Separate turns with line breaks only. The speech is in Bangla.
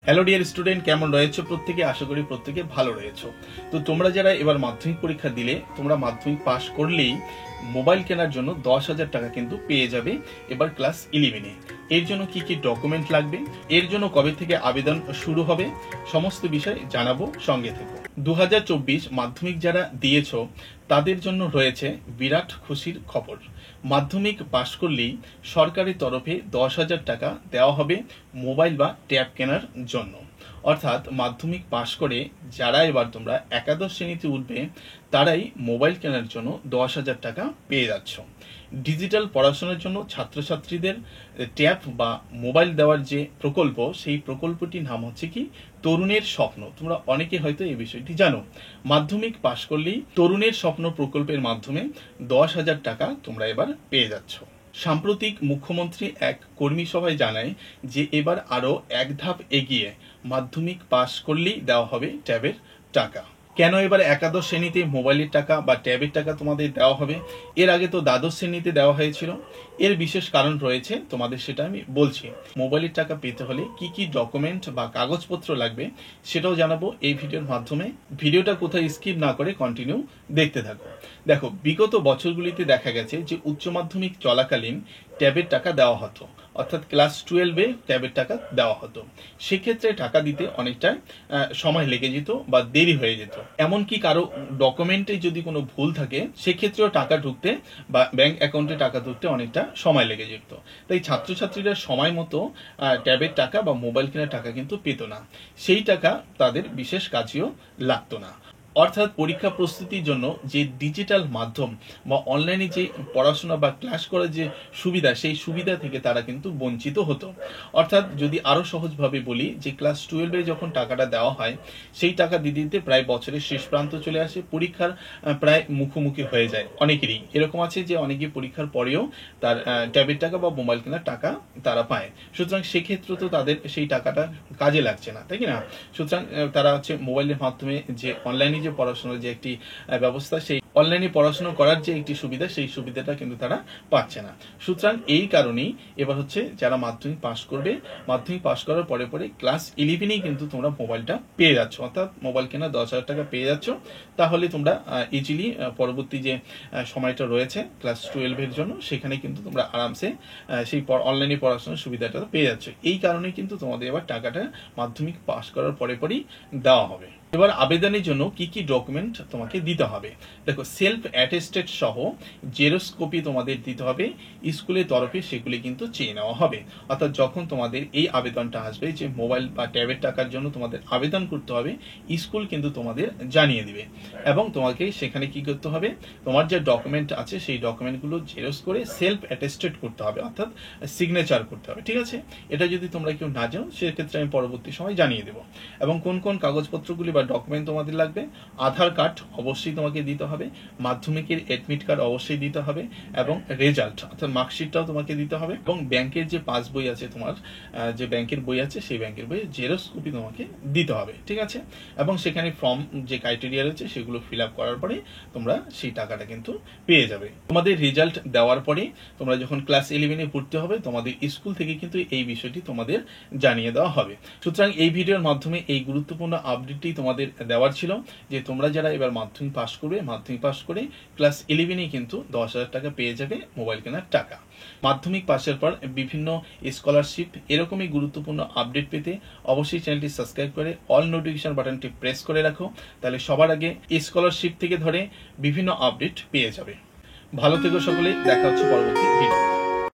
হ্যালো ডিয়ার স্টুডেন্ট, কেমন রয়েছে প্রত্যেকে? আশা করি প্রত্যেকে ভালো রয়েছে। তো তোমরা যারা এবার মাধ্যমিক পরীক্ষা দিলে, তোমরা মাধ্যমিক পাশ করলেই মোবাইল কেনার জন্য 10,000 টাকা কিন্তু পেয়ে যাবে এবার ক্লাস 11-এ। এর জন্য কি কি ডকুমেন্ট লাগবে, এর জন্য কবে থেকে আবেদন শুরু হবে, সমস্ত বিষয় জানাবো, সঙ্গে থেকো। 2024 মাধ্যমিক যারা দিয়েছো তাদের জন্য রয়েছে বিরাট খুশির খবর। মাধ্যমিক পাশ করলেই সরকারের তরফে 10,000 টাকা দেওয়া হবে মোবাইল বা ট্যাব কেনার জন্য। অর্থাৎ মাধ্যমিক পাশ করে যারা এবার তোমরা একাদশ শ্রেণীতে উঠবে তারাই মোবাইল কেনার জন্য 10,000 টাকা পেয়ে যাচ্ছ। ডিজিটাল পড়াশোনার জন্য ছাত্রছাত্রীদের ট্যাব বা মোবাইল দেওয়ার যে প্রকল্প, সেই প্রকল্পটির নাম হচ্ছে কি তরুণের স্বপ্ন। তোমরা অনেকে হয়তো এই বিষয়টি জানো। মাধ্যমিক পাশ করলেই তরুণের স্বপ্ন প্রকল্পের মাধ্যমে 10,000 টাকা তোমরা এবার পেয়ে যাচ্ছ। সাম্প্রতিক মুখ্যমন্ত্রী এক কর্মী সভায় জানায় যে এবার আরো এক ধাপ এগিয়ে মাধ্যমিক পাশ করলেই দেওয়া হবে ট্যাবের টাকা। কেন এবার একাদশ শ্রেণীতে মোবাইলের টাকা বা ট্যাবের টাকা তোমাদের দেওয়া হবে? এর আগে তো দ্বাদশ শ্রেণীতে দেওয়া হয়েছিল। এর বিশেষ কারণ রয়েছে, তোমাদের সেটা আমি বলছি। মোবাইলের টাকা পেতে হলে কি কি ডকুমেন্ট বা কাগজপত্র লাগবে সেটাও জানাবো এই ভিডিওর মাধ্যমে। ভিডিওটা কোথায় স্কিপ না করে কন্টিনিউ দেখতে থাকো। দেখো, বিগত বছরগুলিতে দেখা গেছে যে উচ্চ মাধ্যমিক চলাকালীন ট্যাবের টাকা দেওয়া হতো, অর্থাৎ ক্লাস 12-এ ট্যাবের টাকা দেওয়া হতো। সেক্ষেত্রে টাকা দিতে অনেকটা সময় লেগে যেত বা দেরি হয়ে যেত। এমনকি কারো ডকুমেন্টে যদি কোনো ভুল থাকে সেক্ষেত্রেও টাকা ঢুকতে বা ব্যাংক অ্যাকাউন্টে টাকা ঢুকতে অনেকটা সময় লেগে যেত। তাই ছাত্রছাত্রীরা সময় মতো ট্যাবের টাকা বা মোবাইল কেনার টাকা কিন্তু পেত না। সেই টাকা তাদের বিশেষ কাজেও লাগতো না। অর্থাৎ পরীক্ষা প্রস্তুতির জন্য যে ডিজিটাল মাধ্যম বা অনলাইনে যে পড়াশোনা বা ক্লাস করার যে সুবিধা, সেই সুবিধা থেকে তারা কিন্তু বঞ্চিত হতো। অর্থাৎ যদি আরো সহজভাবে বলি, যে ক্লাস 12-এ যখন টাকাটা দেওয়া হয় সেই টাকা দিতে দিতে প্রায় বছরের শেষ প্রান্ত চলে আসে, পরীক্ষার প্রায় মুখোমুখি হয়ে যায়। অনেকেরই এরকম আছে যে অনেকে পরীক্ষার পরেও তার ট্যাবের টাকা বা মোবাইল কেনার টাকা তারা পায়। সুতরাং সেক্ষেত্রে তো তাদের সেই টাকাটা কাজে লাগছে না, তাই কি না? সুতরাং তারা হচ্ছে মোবাইলের মাধ্যমে যে অনলাইনে যে পড়াশোনার যে একটি ব্যবস্থা, সেই অনলাইনে পড়াশোনা করার যে একটি সুবিধা, সেই সুবিধাটা কিন্তু তারা পাচ্ছে না। সুতরাং এই কারণেই এবার হচ্ছে যারা মাধ্যমিক পাশ করবে, মাধ্যমিক পাশ করার পরে পরে ক্লাস 11-এই কিন্তু তোমরা মোবাইলটা পেয়ে যাচ্ছ, অর্থাৎ মোবাইল কেনা 10,000 টাকা পেয়ে যাচ্ছ। তাহলে তোমরা ইজিলি পরবর্তী যে সময়টা রয়েছে ক্লাস 12-এর জন্য, সেখানে কিন্তু তোমরা আরামসে সেই অনলাইনে পড়াশোনার সুবিধাটা পেয়ে যাচ্ছ। এই কারণে কিন্তু তোমাদের এবার টাকাটা মাধ্যমিক পাশ করার পরে পরেই দেওয়া হবে। এবার আবেদনের জন্য কি কি ডকুমেন্ট তোমাকে দিতে হবে? দেখো, সেলফ অ্যাটেস্টেড সহ জেরক্স কপি তোমাদের দিতে হবে। স্কুলের তরফে সেগুলি কিন্তু চেয়ে নেওয়া হবে। অর্থাৎ যখন তোমাদের এই আবেদনটা আসবে যে মোবাইল বা ট্যাবের টাকার জন্য তোমাদের আবেদন করতে হবে, স্কুল কিন্তু তোমাদের জানিয়ে দিবে। এবং তোমাকে সেখানে কি করতে হবে, তোমার যে ডকুমেন্ট আছে সেই ডকুমেন্টগুলো জেরক্স করে সেলফ অ্যাটেস্টেড করতে হবে, অর্থাৎ সিগনেচার করতে হবে। ঠিক আছে? এটা যদি তোমরা কেউ না জানো, সেক্ষেত্রে আমি পরবর্তী সময় জানিয়ে দেবো। এবং কোন কোন কাগজপত্রগুলি বা ডকুমেন্ট তোমাদের লাগবে: আধার কার্ড অবশ্যই তোমাকে দিতে হবে, মাধ্যমিকের অ্যাডমিট কার্ড অবশ্যই দিতে হবে, এবং রেজাল্ট অর্থাৎ মার্কশিটটাও তোমাকে দিতে হবে, এবং ব্যাংকের যে পাসবই আছে, তোমার যে ব্যাংকের বই আছে সেই ব্যাংকের বইয়ের জেরক্স কপি তোমাকে দিতে হবে। ঠিক আছে? এবং সেখানে ফর্ম যে ক্রাইটেরিয়া রয়েছে সেগুলো ফিল আপ করার পরে তোমরা সেই টাকাটা কিন্তু পেয়ে যাবে। তোমাদের রেজাল্ট দেওয়ার পরে তোমরা যখন ক্লাস 11-এ ভর্তি হবে, তোমাদের স্কুল থেকে কিন্তু এই বিষয়টি তোমাদের জানিয়ে দেওয়া হবে। সুতরাং এই ভিডিওর মাধ্যমে এই গুরুত্বপূর্ণ আপডেটটি তোমাদের দেওয়ার ছিল যে তোমরা যারা এবার মাধ্যমিক পাশ করবে, মাধ্যমিক পাশ করে ক্লাস 11-এ কিন্তু 10,000 টাকা পেয়ে যাবে মোবাইল কেনার টাকা। মাধ্যমিক পাশের পর বিভিন্ন স্কলারশিপ, এরকমই গুরুত্বপূর্ণ আপডেট পেতে অবশ্যই চ্যানেলটি সাবস্ক্রাইব করে অল নোটিফিকেশন বাটনটি প্রেস করে রাখো। তাহলে সবার আগে স্কলারশিপ থেকে ধরে বিভিন্ন আপডেট পেয়ে যাবে। ভালো থেকো সকলে, দেখা হচ্ছে পরবর্তী ভিডিও।